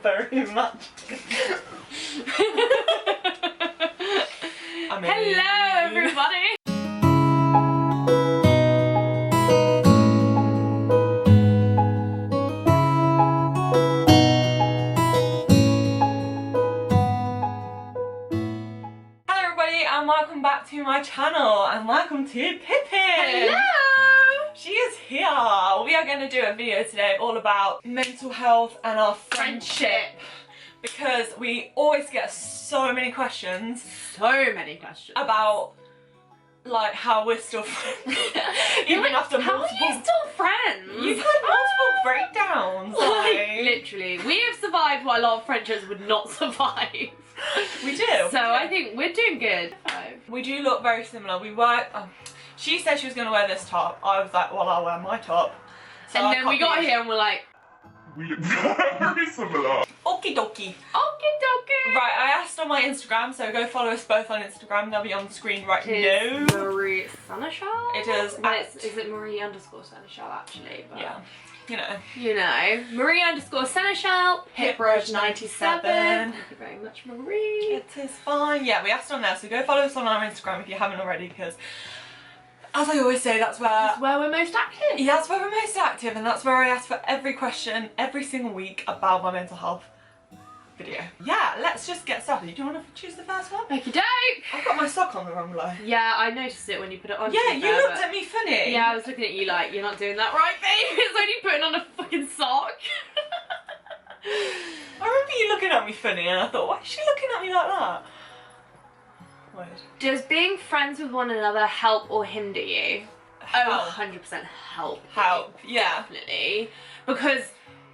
very much. I mean... Hello, everybody. And welcome back to my channel, and welcome to Pippin. Hello! She is here. We are going to do a video today all about mental health and our friendship. Because we always get so many questions. About like how we're still friends. Even after multiple... How are you still friends? You've had multiple breakdowns. Like... Literally. We have survived what a lot of friendships would not survive. We do. So I think we're doing good. We do look very similar. We were... she said she was going to wear this top. I was like, well, I'll wear my top. So and then we got here and we're like... We look very similar. Okie dokie. Okie dokie. Right, I asked on my Instagram, so go follow us both on Instagram. They'll be on the screen right now. Marie Seneschal? It is. Well, is it Marie _ Seneschal actually? But yeah. You know. You know. Marie _ Seneschal. Hiproj97. Thank you very much, Marie. It is fine. Yeah, we asked on there, so go follow us on our Instagram if you haven't already, because as I always say, that's where we're most active. Yeah, that's where we're most active, and that's where I ask for every question every single week about my mental health video. Yeah, let's just get started. Do you want to choose the first one? Okie doke. I've got my sock on the wrong way. Yeah, I noticed it when you put it on. Yeah, you looked at me funny. Yeah, I was looking at you like, you're not doing that right, babe. It's only putting on a fucking sock. I remember you looking at me funny, and I thought, why is she looking at me like that? Weird. Does being friends with one another help or hinder you? Help. Oh, 100% help. Help, yeah. Definitely. Because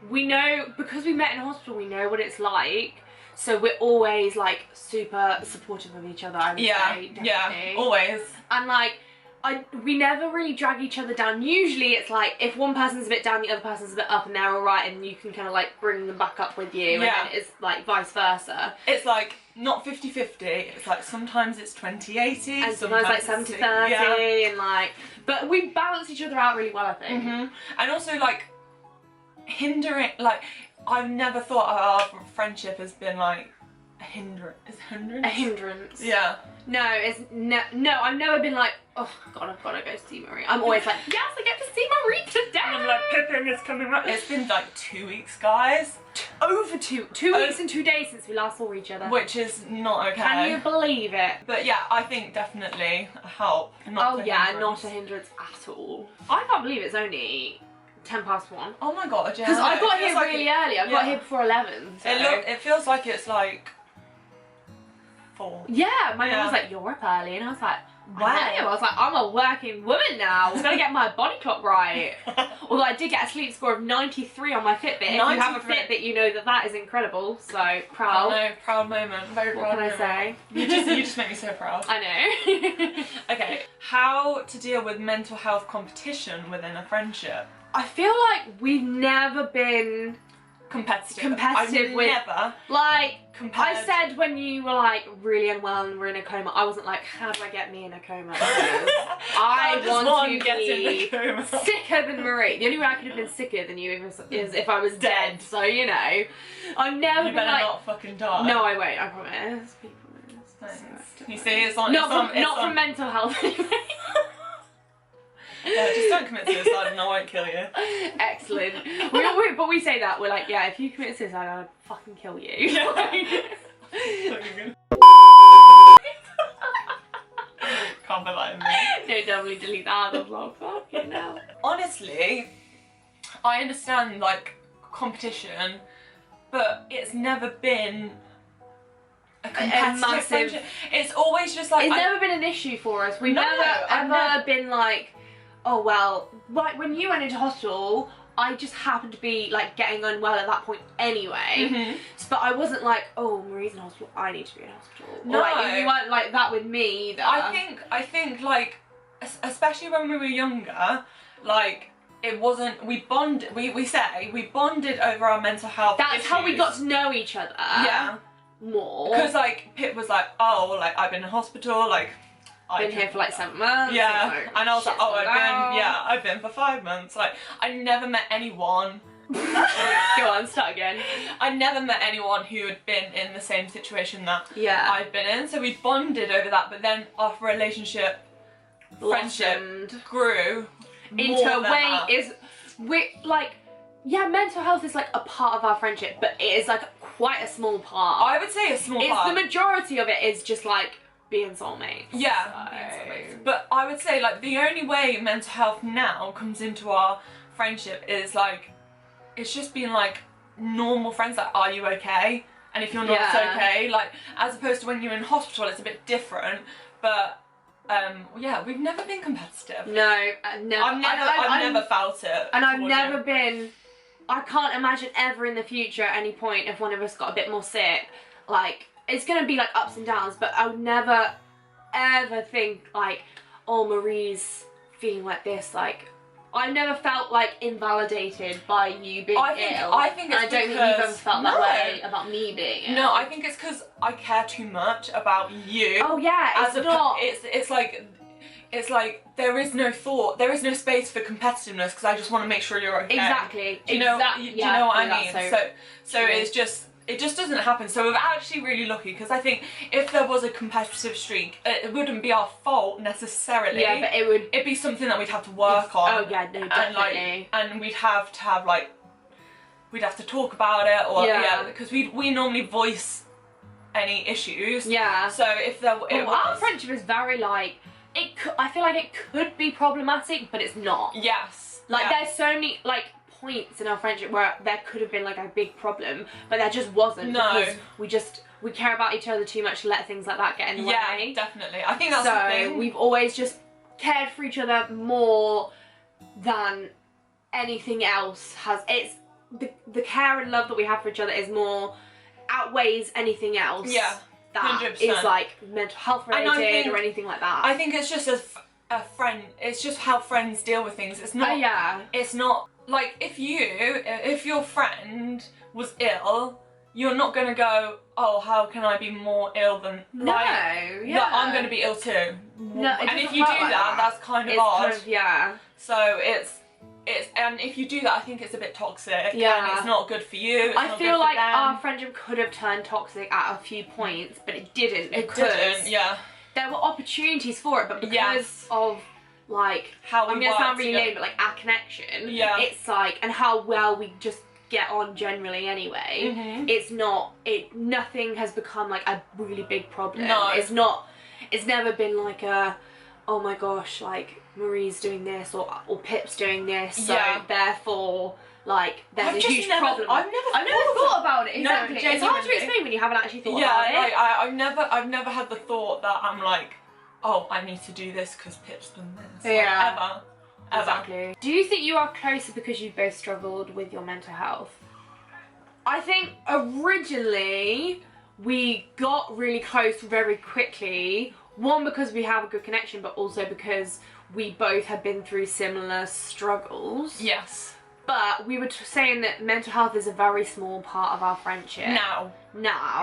we know, because we met in hospital, we know what it's like. So we're always like super supportive of each other, I would say. Definitely. Yeah, always. And like, we never really drag each other down. Usually it's like, if one person's a bit down, the other person's a bit up, and they're alright, and you can kind of like bring them back up with you. Yeah. And then it's like vice versa. It's like not 50-50, it's like sometimes it's 20-80. And sometimes like 70-30, yeah. And like, but we balance each other out really well, I think. And also like, hindering, like, I've never thought our friendship has been like a hindrance. A hindrance. Yeah. No, it's no, I've never been like, oh god, I've got to go see Marie. I'm always like, yes, I get to see Marie today. And I'm like, Pippin is coming right. It's been like 2 weeks, guys. Over two weeks and 2 days since we last saw each other. Which is not okay. Can you believe it? But yeah, I think definitely a help. Not not a hindrance at all. I can't believe it's only 1:10. Oh my god, yeah. Because I got here really early. I got here before 11. So. It feels like it's like 4. Yeah, my mum was like, you're up early, and I was like, wow. I was like, I'm a working woman now. I'm gonna get my body clock right. Although I did get a sleep score of 93 on my Fitbit. 93. If you have a Fitbit, you know that that is incredible. So proud. I know, proud moment. Very proud. What can I say? You just make me so proud. I know. Okay, how to deal with mental health competition within a friendship? I feel like we've never been competitive with never like I said when you were like really unwell and were in a coma, I wasn't like, how do I get me in a coma? I want to be sicker than Marie. The only way I could have been sicker than you is if I was dead. So you know, I've never been better like, not fucking die. No, I won't. I promise. You see, it's on. Not from mental health. Yeah, just don't commit suicide and I won't kill you. Excellent. But we say that, we're like, yeah, if you commit suicide, I'll fucking kill you. Yeah. Can't be like me. No, definitely delete that. I was like, fucking hell. Honestly, I understand like competition, but it's never been a competitive friendship. It's always just like... It's never been an issue for us. We've never ever been like, oh well, like when you went into hospital, I just happened to be like getting unwell at that point anyway. But I wasn't like, oh, Marie's in hospital, I need to be in hospital. No. Or, like, you weren't like that with me either. I think like, especially when we were younger, like, it wasn't, we bonded over our mental health That's issues. how we got to know each other. Yeah. More. Because like, Pip was like, oh, like, I've been in hospital, like, I've been here for like 7 months. Yeah, and I was like, oh, I've been for 5 months. Like, I never met anyone Go on, start again. I never met anyone who had been in the same situation that Yeah. I've been in, so we bonded over that, but then our friendship grew into a way that. yeah, mental health is like a part of our friendship, but it is like quite a small part. I would say a small part. The majority of it is just like being soulmates. Yeah, so. being soulmates. But I would say like the only way mental health now comes into our friendship is like, it's just being like normal friends, like, are you okay? And if you're not, it's okay. Like, as opposed to when you're in hospital, it's a bit different. But yeah, we've never been competitive. No, never. I've never felt it. And I've never been. I can't imagine ever in the future at any point if one of us got a bit more sick, like, it's gonna be like ups and downs, but I would never ever think like, oh, Marie's feeling like this, like, I've never felt like invalidated by you being ill. I think it's I don't think you've ever felt that way about me being ill. No, I think it's because I care too much about you. Oh yeah, it's like there is no thought, there is no space for competitiveness because I just want to make sure you're okay. Exactly. Do you know what I mean? So true. it just doesn't happen. So we're actually really lucky because I think if there was a competitive streak, it wouldn't be our fault necessarily. Yeah, but it'd be something that we'd have to work on. Oh yeah, no, definitely. And we'd have to have like, we'd have to talk about it, or because we normally voice any issues. Yeah. So if there, our friendship is very like, I feel like it could be problematic, but it's not. Yes. Like there's so many like points in our friendship where there could have been like a big problem, but there just wasn't. No. Because we care about each other too much to let things like that get in the way. Yeah, definitely. I think that's the thing. We've always just cared for each other more than anything else has. It's the care and love that we have for each other is more outweighs anything else. Yeah. That 100%. is like mental health related or anything like that. I think it's just as a friend, it's just how friends deal with things. It's not. It's not like if your friend was ill, you're not gonna go, oh, how can I be more ill than I'm gonna be ill too. No, and if you do that, that's kind of odd. So and if you do that, I think it's a bit toxic. Yeah. And it's not good for you. I feel like our friendship could have turned toxic at a few points, but it didn't. Yeah. There were opportunities for it, but because of like how we I'm gonna sound really lame, but like our connection. Yeah. It's like, and how well we just get on generally anyway. Mm-hmm. Nothing has become like a really big problem. No. It's never been like a, oh my gosh, like Marie's doing this or Pip's doing this, so therefore like there's a huge problem. I've never thought about it. Exactly. No, it's hard to explain when you haven't actually thought about it. Like, I've never had the thought that I'm like, oh, I need to do this because Pip's done this. Yeah. Like, ever. Exactly. Do you think you are closer because you both struggled with your mental health? I think originally we got really close very quickly. One, because we have a good connection, but also because we both have been through similar struggles. Yes. But we were saying that mental health is a very small part of our friendship. Now.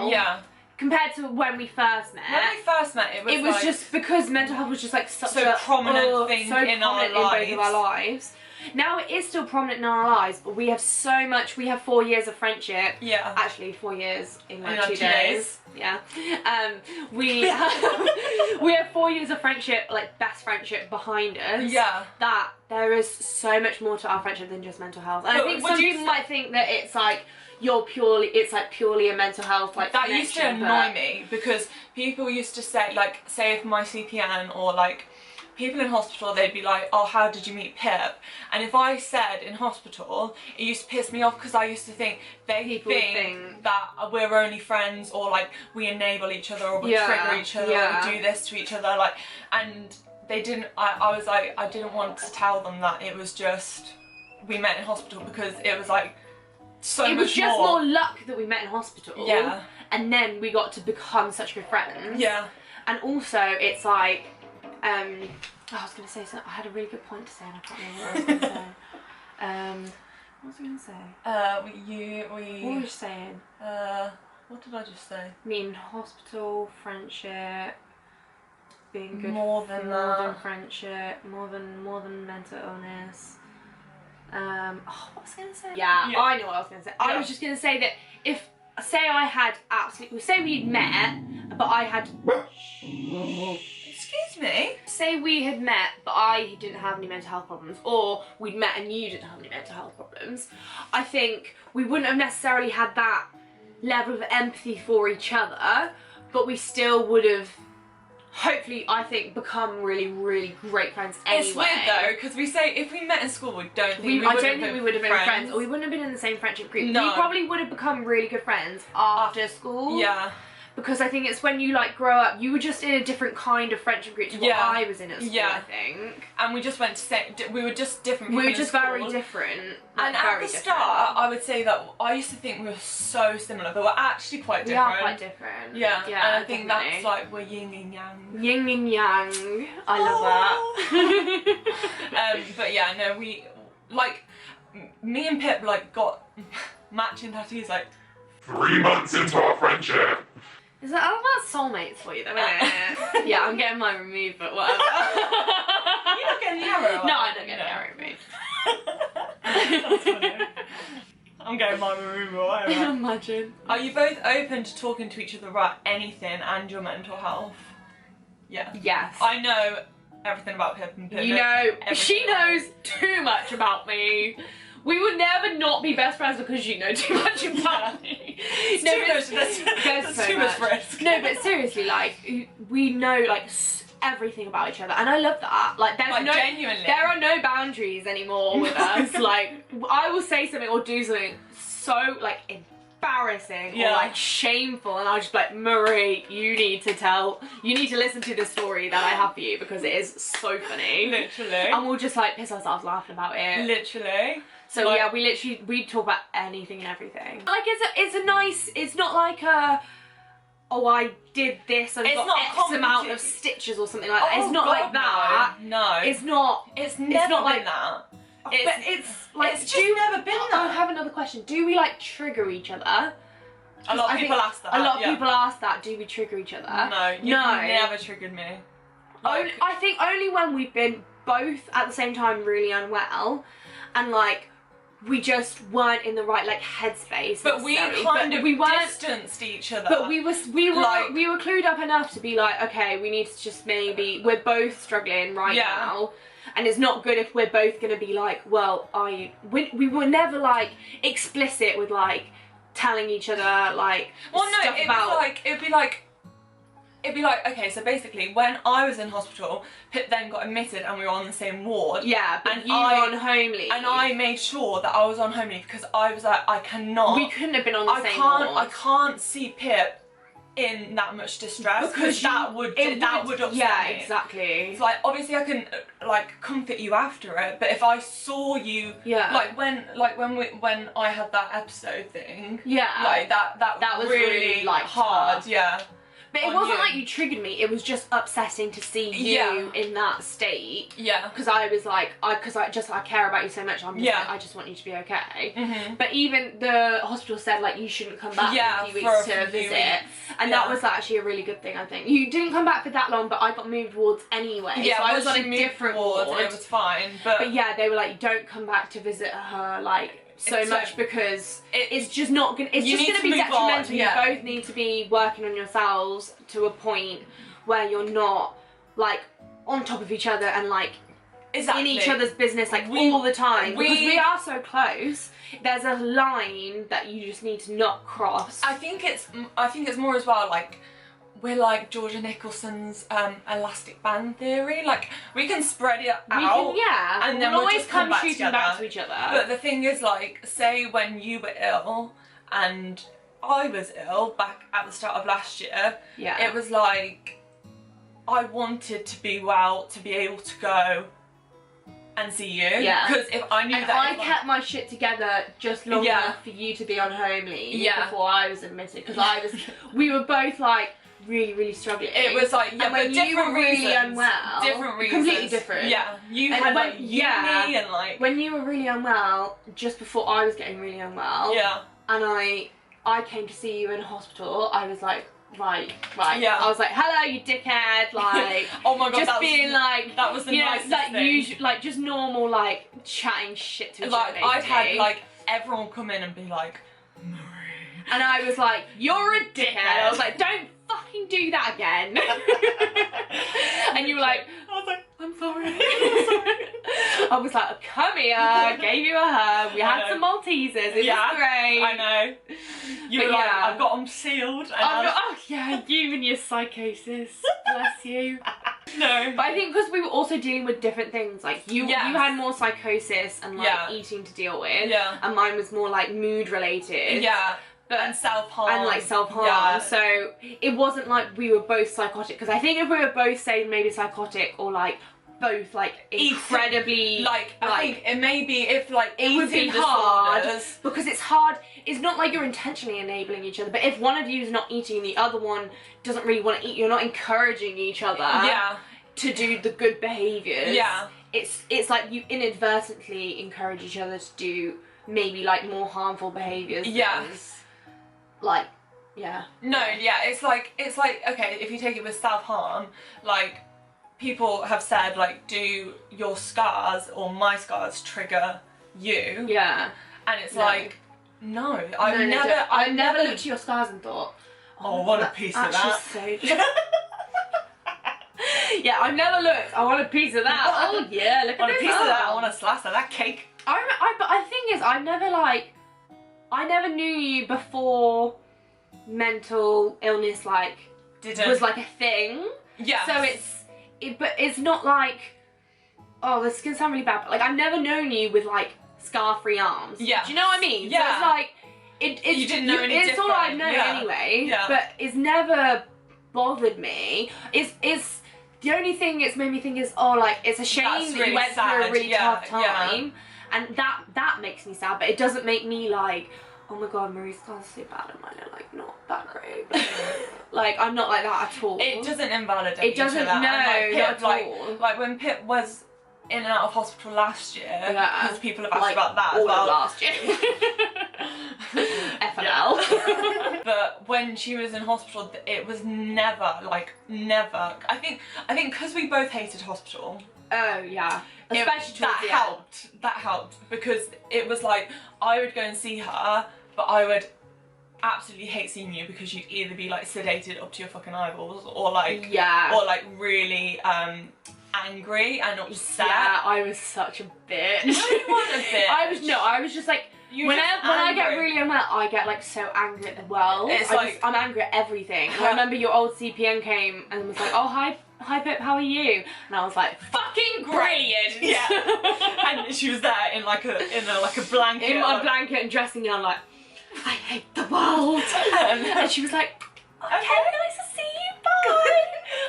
Yeah. Compared to when we first met. When we first met, it was like, just because mental health was just like such a prominent thing in our lives. In both of our lives. Now it is still prominent in our lives, but we have so much. We have 4 years of friendship. Yeah. Actually, 4 years in like 2 days. Yeah. We have 4 years of friendship, like best friendship behind us. Yeah. That there is so much more to our friendship than just mental health. And I think some people might think that it's like it's purely a mental health like that used to annoy me because people used to say, like, say if my CPN or like people in hospital, they'd be like, oh, how did you meet Pip? And if I said in hospital, it used to piss me off because I used to think they think that we're only friends, or like we enable each other, or we trigger each other, or we do this to each other, like, and they didn't, I was like, I didn't want to tell them that it was just, we met in hospital, because it was like, it was just more luck that we met in hospital. Yeah. And then we got to become such good friends. Yeah. And also, it's like, I was going to say something. I had a really good point to say and I can't remember what I was going to say. What was I going to say? What were you saying? What did I just say? I mean, hospital, friendship, being good. More than friendship, more than mental illness. what was I going to say? Yeah, I know what I was going to say. I was just going to say that if, say I had absolutely, say we'd met, but I had... Excuse me? Say we had met, but I didn't have any mental health problems, or we'd met and you didn't have any mental health problems, I think we wouldn't have necessarily had that level of empathy for each other, but we still would have, hopefully, I think, become really, really great friends anyway. It's weird though, because we say if we met in school, I don't think we would have been friends. Or we wouldn't have been in the same friendship group. No. We probably would have become really good friends after school. Yeah. Because I think it's when you like grow up, you were just in a different kind of friendship group to what I was in at school, I think. And we just went to we were just different people. We were just very different. And at the start, I would say that I used to think we were so similar, but we're actually quite different. We are quite different. Yeah, yeah, and I think that's like we're yin and yang. Yin and yang. I love that. But yeah, no, we like me and Pip like got matching tattoos like 3 months into our friendship. Is that that's soulmates for you though, isn't it? Yeah, I'm getting mine removed, but whatever. You're not getting the arrow. No, I don't get the arrow removed. That's funny. I'm getting mine removed, whatever. Imagine. Are you both open to talking to each other about anything and your mental health? Yeah. Yes. I know everything about Pip and Pip. You know, she knows too much about me. We would never not be best friends because you know too much about me. There's too much risk. No, but seriously, like, we know, like, everything about each other, and I love that. Like, there's no, genuinely. There are no boundaries anymore with us. Like, I will say something or do something so, like, embarrassing or, like, shameful, and I'll just be like, Marie, you need to listen to the story that I have for you because it is so funny. Literally. And we'll just, like, piss ourselves laughing about it. Literally. So like, yeah, we talk about anything and everything. Like it's a nice, it's not like a, oh I did this and got X amount of stitches or something like that. It's not like that. No. It's not. It's never not been like that. But it's like, it's just never been that. I have another question. Do we like trigger each other? A lot of people ask that. A lot of people ask that. Do we trigger each other? No, you've never triggered me. Like, I think only when we've been both at the same time really unwell, and like we just weren't in the right like headspace. But we kind of distanced each other. But we were clued up enough to be like, okay, we need to just maybe, we're both struggling right now. And it's not good if we're both gonna be like, well, we were never like explicit with like telling each other like stuff about. It'd be like, okay, so basically when I was in hospital, Pip then got admitted and we were on the same ward. Yeah, but you were on home leave. And I made sure that I was on home leave because I was like, I cannot. We couldn't have been on the same ward. I can't see Pip in that much distress because that would upset me. Yeah, exactly. It's like, obviously I can like comfort you after it, but if I saw you, like when I had that episode thing, like that was really like hard, But it wasn't like you triggered me, it was just upsetting to see you in that state. Yeah. Because I was like, I care about you so much, I'm just like, I just want you to be okay. But even the hospital said like you shouldn't come back for a few weeks to visit. And that was actually a really good thing, I think. You didn't come back for that long, but I got moved wards anyway. Yeah, so I was on a different ward. It was fine. But yeah, they were like, don't come back to visit her, like, so much because it's just not gonna, it's just gonna be detrimental. You both need to be working on yourselves to a point where you're not like on top of each other and like in each other's business like all the time, because we are so close. There's a line that you just need to not cross. I think it's more as well like we're like Georgia Nicholson's elastic band theory. Like we can spread it out, and then we'll always come shooting back to each other. But the thing is, like, say when you were ill and I was ill back at the start of last year, it was like I wanted to be well to be able to go and see you. Yeah. Because if I knew I kept my shit together just long enough for you to be on home leave before I was admitted, because we were both like really struggling. It was like, and when you were really unwell, different reasons, completely different. Yeah, you had like uni and like when you were really unwell, just before I was getting really unwell. Yeah, and I came to see you in a hospital. I was like right. Yeah. I was like, hello, you dickhead, like, oh my god, just being like, that was the nicest like, thing. like, just normal, like, chatting shit to each other, Like, I've had, like, everyone come in and be like, Marie. And I was like, you're a dickhead. I was like, don't fucking do that again. And you were like, I was like, I'm sorry. I was like, come here, gave you a hug, we had some Maltesers, it was great. I know. You were like, I've got them sealed. And oh yeah, you and your psychosis, bless you. No. But I think because we were also dealing with different things, like you had more psychosis and like eating to deal with, and mine was more like mood related. Yeah. And self-harm. And like self-harm. Yeah. So it wasn't like we were both psychotic, because I think if we were both, say, maybe psychotic or like both like incredibly like I think it may be if like it would be hard, because it's hard. It's not like you're intentionally enabling each other, but if one of you is not eating and the other one doesn't really want to eat, you're not encouraging each other to do the good behaviours. Yeah. It's like you inadvertently encourage each other to do maybe like more harmful behaviours. Yes. Like, no, it's like okay, if you take it with self-harm, like people have said, like, do your scars or my scars trigger you? Yeah. And it's like, no, I've never looked at your scars and thought, oh, what a piece of that. Yeah, I've never looked. I want a piece of that. Oh yeah, look at a piece of that. I want a slice of that cake. But the thing is, I never knew you before mental illness was like a thing. Yeah. So but it's not like, oh, this can sound really bad, but like I've never known you with like scar-free arms. Yeah. Do you know what I mean? Yeah. So it's like it's you didn't know any it's different. all I've known anyway. Yeah. But it's never bothered me. It's the only thing it's made me think is, oh, like, it's a shame that you went through a really tough time, and that makes me sad. But it doesn't make me like, oh my god, Marie's scars are so bad and mine are like not that great. Like, I'm not like that at all. It doesn't invalidate. It doesn't. No, not at all. Like when Pip was in and out of hospital last year, because people have asked about that as well. Last year. FNL. But when she was in hospital, it was never. I think because we both hated hospital. Oh yeah. Especially that helped because it was like I would go and see her, but I would absolutely hate seeing you because you'd either be like sedated up to your fucking eyeballs or like really angry and upset. Yeah, I was such a bitch. You weren't a bitch. I was just like, when I get really unwell, I get like so angry at the world. I'm angry at everything. And I remember your old CPN came and was like, oh hi Pip, how are you? And I was like, fucking brilliant. Yeah. And she was there in like a blanket. In my blanket and dressing gown, like, I hate the world. And she was like, okay, nice to see you, bye.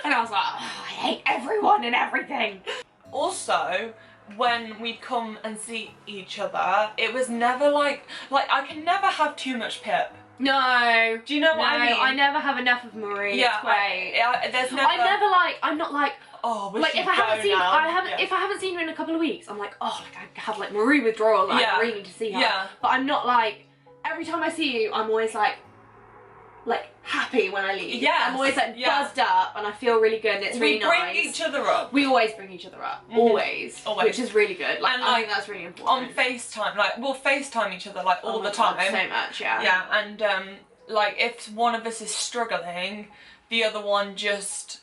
And I was like, oh, I hate everyone and everything. Also, when we'd come and see each other, it was never like I can never have too much Pip. No. Do you know what I mean? I never have enough of Marie. Yeah, it's great. There's never. I'm not like, oh, like if I haven't seen her in a couple of weeks, I'm like, oh, like I have like Marie withdrawal. Like, I really need to see her. Yeah. But I'm not like, every time I see you, I'm always like happy when I leave. Yeah. I'm always like buzzed up and I feel really good and it's really nice. We bring each other up. We always bring each other up. Always. Which is really good. Like, I think that's really important. On FaceTime, like we'll FaceTime each other like all the time. So much, yeah. Yeah, and like if one of us is struggling, the other one just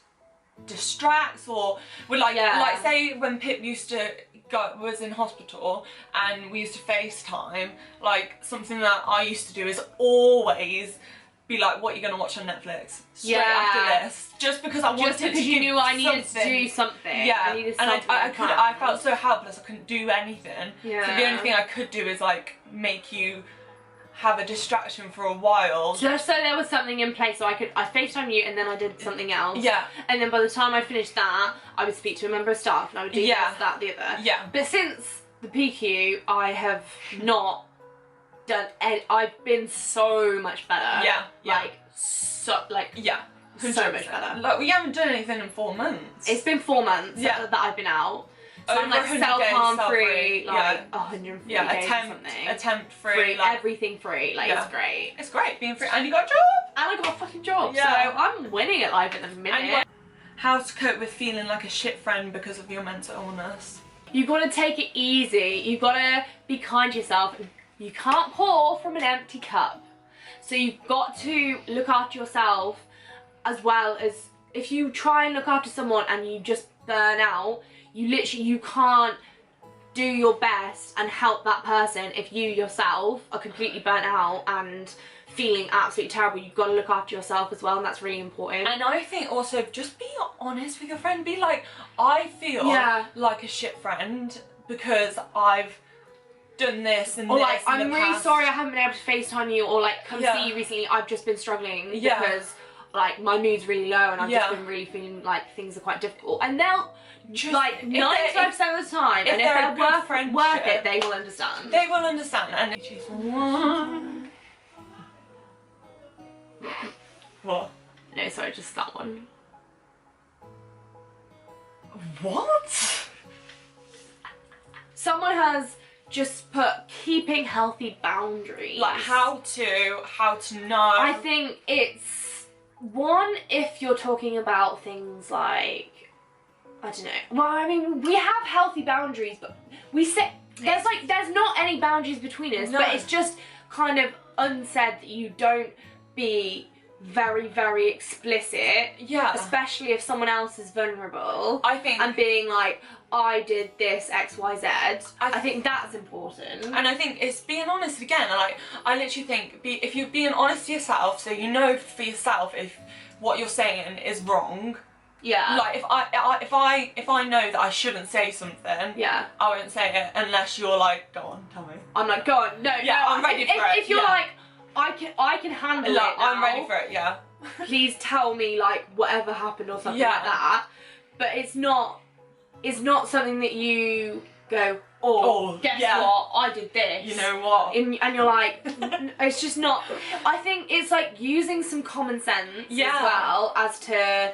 distracts or we're like say when Pip was in hospital and we used to FaceTime, like something that I used to do is always be like, what are you going to watch on Netflix straight after this? Just because I wanted to you knew I needed to do something. Yeah, I needed something. And I felt so helpless, I couldn't do anything. Yeah. So the only thing I could do is like make you have a distraction for a while. Just so there was something in place, so I FaceTime you and then I did something else. Yeah. And then by the time I finished that, I would speak to a member of staff and I would do this, that, the other. Yeah. But since the PQ, I have not done I've been so much better. Yeah. So much better. Like we haven't done anything in 4 months. It's been 4 months that I've been out. So I'm like self-harm free, like 150 days or something. Attempt free. Like, everything free. Like it's great. It's great being free. And you got a job. I got a fucking job, Yeah. so I'm winning at life at the minute. How to cope with feeling like a shit friend because of your mental illness. You gotta take it easy. You gotta be kind to yourself. You can't pour from an empty cup. So you've got to look after yourself as well as if you try and look after someone and you just burn out, you can't do your best and help that person if you yourself are completely burnt out and feeling absolutely terrible. You've got to look after yourself as well, and that's really important. And I think also just be honest with your friend. Be like, I feel like a shit friend because I've done this and or this like, in I'm the really past. sorry I haven't been able to FaceTime you, or like come see you recently, I've just been struggling because like my mood's really low and I've just been really feeling like things are quite difficult. And they'll just like 95% of the time, and if they're worth it, they will understand. They will understand. And choose one. What? No, sorry, just that one. What? Someone has just put keeping healthy boundaries. Like how to know. I think it's one, if you're talking about things like, I don't know. Well, I mean, we have healthy boundaries, but we say there's not any boundaries between us, but it's just kind of unsaid that you don't be very, very explicit. Yeah. Especially if someone else is vulnerable. I think. And being like, I did this X, Y, Z. I think that's important. And I think it's being honest again. Like, I literally think if you're being honest to yourself, so you know for yourself if what you're saying is wrong. Yeah. Like if I know that I shouldn't say something, I won't say it unless you're like, go on, tell me. I'm like, go on. No, I'm ready for it. If you're like, I can handle it now. I'm ready for it, yeah. Please tell me like whatever happened or something like that. But it's not something that you go, guess what, I did this. You know what? And you're like, it's just not. I think it's like using some common sense as well as to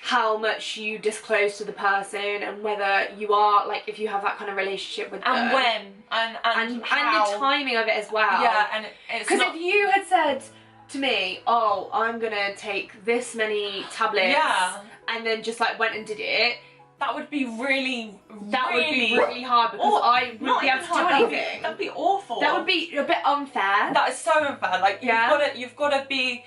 how much you disclose to the person and whether you are like, if you have that kind of relationship with them. And when and how. And the timing of it as well. Yeah, and it's because if you had said to me, oh, I'm gonna take this many tablets, and then just like went and did it, that would be really hard because I wouldn't be able to do anything. That'd be awful. That would be a bit unfair. That is so unfair. Like you've got to be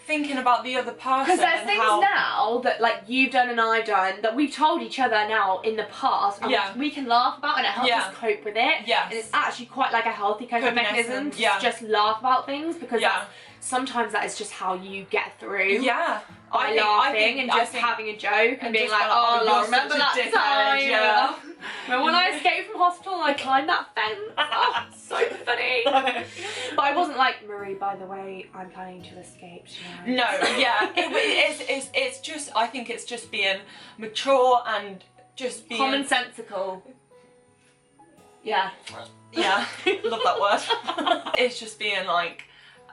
thinking about the other person. Because there's things now that like you've done and I've done that we've told each other now in the past, and we can laugh about, and it helps us cope with it. Yeah. And it's actually quite like a healthy coping mechanism to just laugh about things, because sometimes that is just how you get through. Yeah. By laughing and just having a joke and being like, oh, remember that time? Yeah. Remember when I escaped from hospital and I climbed that fence? Oh, so funny. But I wasn't like, Marie, by the way, I'm planning to escape tonight. No, yeah. It's just, I think it's just being mature and just being... commonsensical. Yeah. Yeah, love that word. It's just being like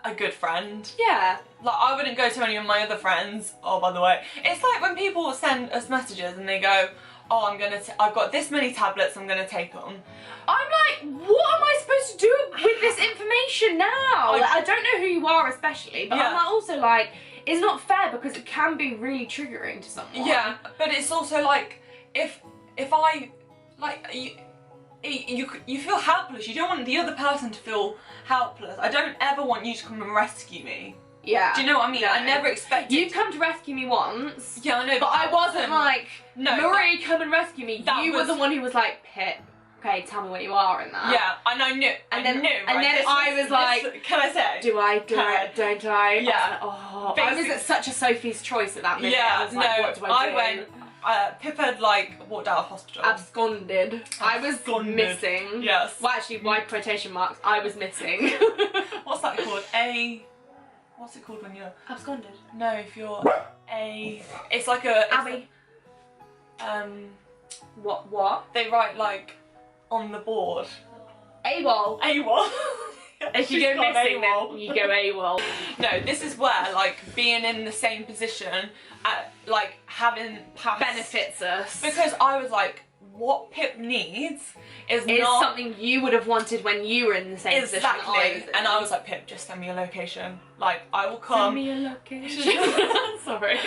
a good friend. Yeah. Like, I wouldn't go to any of my other friends, oh, by the way. It's like when people send us messages and they go, oh, I've got this many tablets, I'm gonna take them. I'm like, what am I supposed to do with this information now? I don't know who you are especially, but I'm also like, it's not fair because it can be really triggering to someone. Yeah, but it's also like, if I, like, you feel helpless. You don't want the other person to feel helpless. I don't ever want you to come and rescue me. Yeah. Do you know what I mean? No. I never expected... You've come to rescue me once. Yeah, I know. But I wasn't like, Marie, come and rescue me. You were the one who was like, Pip, okay, tell me what you are in that. Yeah, and I knew. And then I was like, can I say? Do I do it? Don't I? Yeah. I was at such a Sophie's choice at that minute. Yeah, I was like, what do I do? Went... Pip had like walked out of hospital. Absconded. I was missing. Yes. Well, actually, my quotation marks, I was missing. What's that called? What's it called when you're... Absconded? No, if you're it's like a... Abby. What? They write like on the board. AWOL. AWOL. If you go missing, then you go AWOL. No, this is where like being in the same position, like having past... benefits us. Because I was like, what Pip needs is It's not something you would have wanted when you were in the same position that I was in. And I was like, Pip, just send me a location. Like, I will come. Send me a location. Sorry.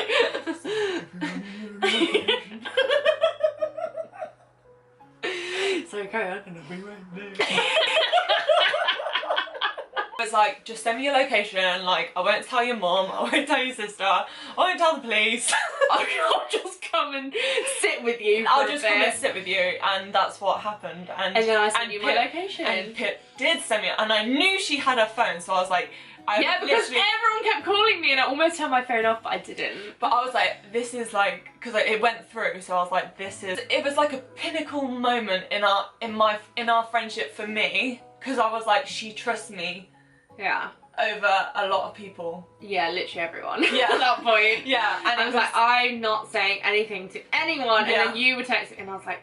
So okay, I'm gonna be right there. I was like, just send me your location. Like, I won't tell your mom. I won't tell your sister. I won't tell the police. I'll just come and sit with you. I'll just come and sit with you, and that's what happened. And then I sent you my location. And Pip did send me, and I knew she had her phone, so I was like, yeah, because everyone kept calling me, and I almost turned my phone off, but I didn't. But I was like, this is like, because it went through, so I was like, it was like a pinnacle moment in our friendship for me, because I was like, she trusts me. Yeah. Over a lot of people. Yeah, literally everyone. Yeah. At that point. Yeah. And I was like, I'm not saying anything to anyone. Yeah. And then you were texting, and I was like,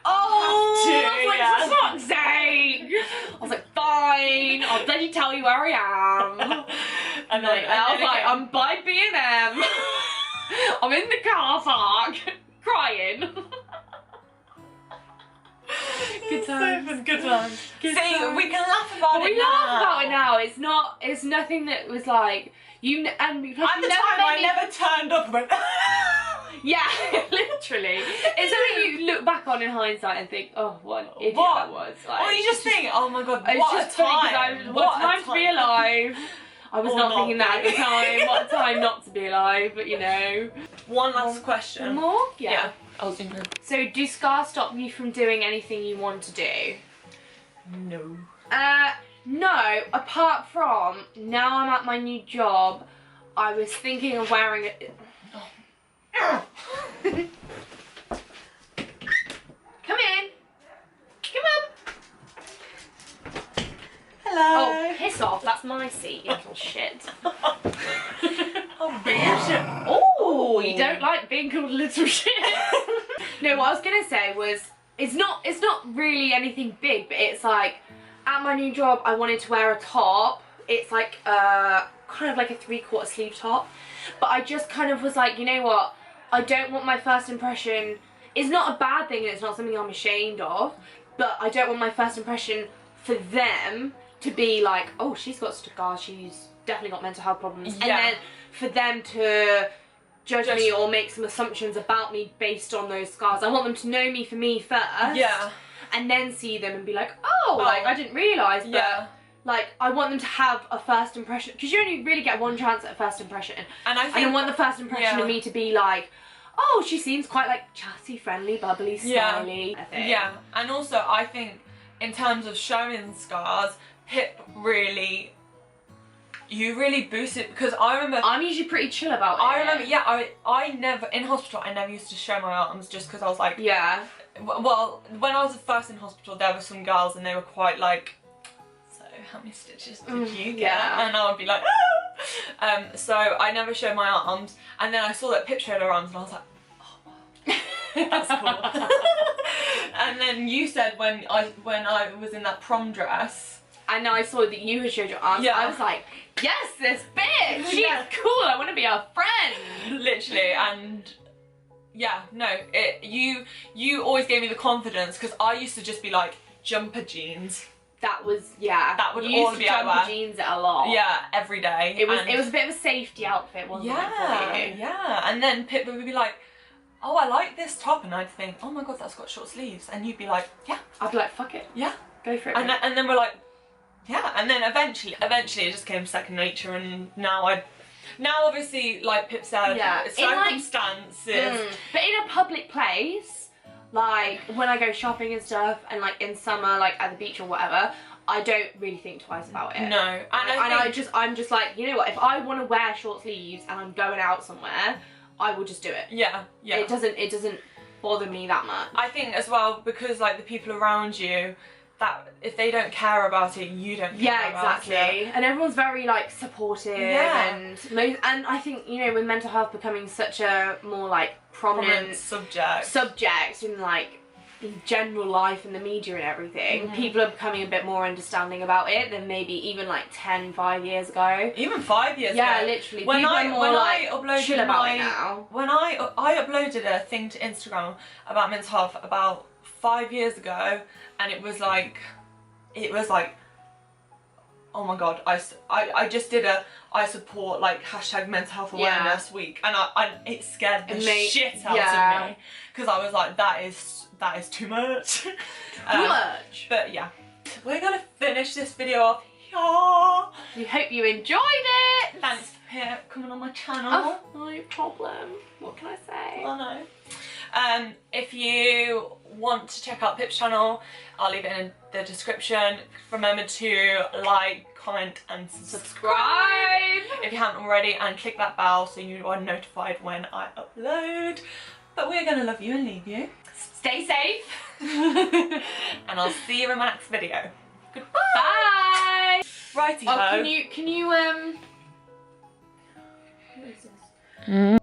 oh, I was like, for fuck's sake. I was like, fine, I'll bloody tell you where I am. And then I was like, I'm by B&M. I'm in the car park, crying. Good times. Good times. Good See, times. we can laugh about it now. We laugh about it now. It's nothing that was like, you, and because at the time I never turned up and went, yeah, literally. It's something you look back on in hindsight and think, oh, what an idiot that was. Like, or you just think, oh my god, it's what just a time. funny, what a time to be alive. I was not thinking that at the time. What a time not to be alive, but you know. One last question. More? Yeah. I was thinking. So, do scars stop you from doing anything you want to do? No. No, apart from, now I'm at my new job, I was thinking of wearing it. Oh. Come in. Come on. Hello. Oh, piss off. That's my seat, you little shit. Oh, bitch. Oh, you don't like being called a little shit. No, what I was gonna say was, it's not really anything big, but it's like, at my new job, I wanted to wear a top. It's like, kind of like a 3/4 sleeve top. But I just kind of was like, you know what? I don't want my first impression, it's not a bad thing and it's not something I'm ashamed of, but I don't want my first impression for them to be like, oh, she's got scars, she's definitely got mental health problems. Yeah. And then for them to judge me or make some assumptions about me based on those scars. I want them to know me for me first. Yeah. And then see them and be like, oh, like, I didn't realise, but... Yeah. Like, I want them to have a first impression, because you only really get one chance at a first impression. And I want the first impression of me to be like, oh, she seems quite like chatty, friendly, bubbly, smiley. Yeah, and also I think in terms of showing scars, Pip really, you really boost it, because I remember... I'm usually pretty chill about it. I remember, yeah, I never, in hospital, I never used to show my arms just because I was like... Yeah. Well, when I was first in hospital, there were some girls and they were quite like, how many stitches did you get? Yeah. And I would be like, ah! So I never showed my arms, and then I saw that Pip showed her arms and I was like, oh wow, that's cool. And then you said when I was in that prom dress, and I saw that you had showed your arms, I was like, yes, this bitch, she's cool, I want to be her friend. Literally. And yeah, no, you always gave me the confidence, because I used to just be like, jumper jeans. That was, yeah. That would all be jumper jeans a lot. Yeah, every day. It was a bit of a safety outfit, wasn't it, for you? Yeah, and then Pip would be like, oh, I like this top, and I'd think, oh my god, that's got short sleeves, and you'd be like, yeah. I'd be like, fuck it. Yeah. Go for it. And then we're like, yeah, and then eventually it just came second nature, and now obviously, like Pip said, circumstances. But in a public place, like, when I go shopping and stuff, and like in summer, like at the beach or whatever, I don't really think twice about it. No. I'm just like, you know what, if I want to wear short sleeves and I'm going out somewhere, I will just do it. Yeah, yeah. It doesn't bother me that much. I think as well, because like the people around you, that if they don't care about it, you don't care about it. Yeah, exactly. And everyone's very like supportive, and I think, you know, with mental health becoming such a more like prominent subject in like in general life and the media and everything, people are becoming a bit more understanding about it than maybe even like 5 years ago. Even 5 years ago. Yeah, literally. When I uploaded when I uploaded a thing to Instagram about mental health, about 5 years ago, and it was like, oh my god, I just did a I support like hashtag mental health awareness week, and it scared the shit out of me, because I was like, that is too much. But yeah, we're gonna finish this video off here. We hope you enjoyed it. Thanks for coming on my channel. Oh, no problem. What can I say? I know. If you want to check out Pip's channel, I'll leave it in the description. Remember to like, comment and subscribe if you haven't already, and click that bell so you are notified when I upload. But we're gonna love you and leave you. Stay safe. And I'll see you in my next video. Goodbye. Bye. Righty ho. Oh, can you what is this?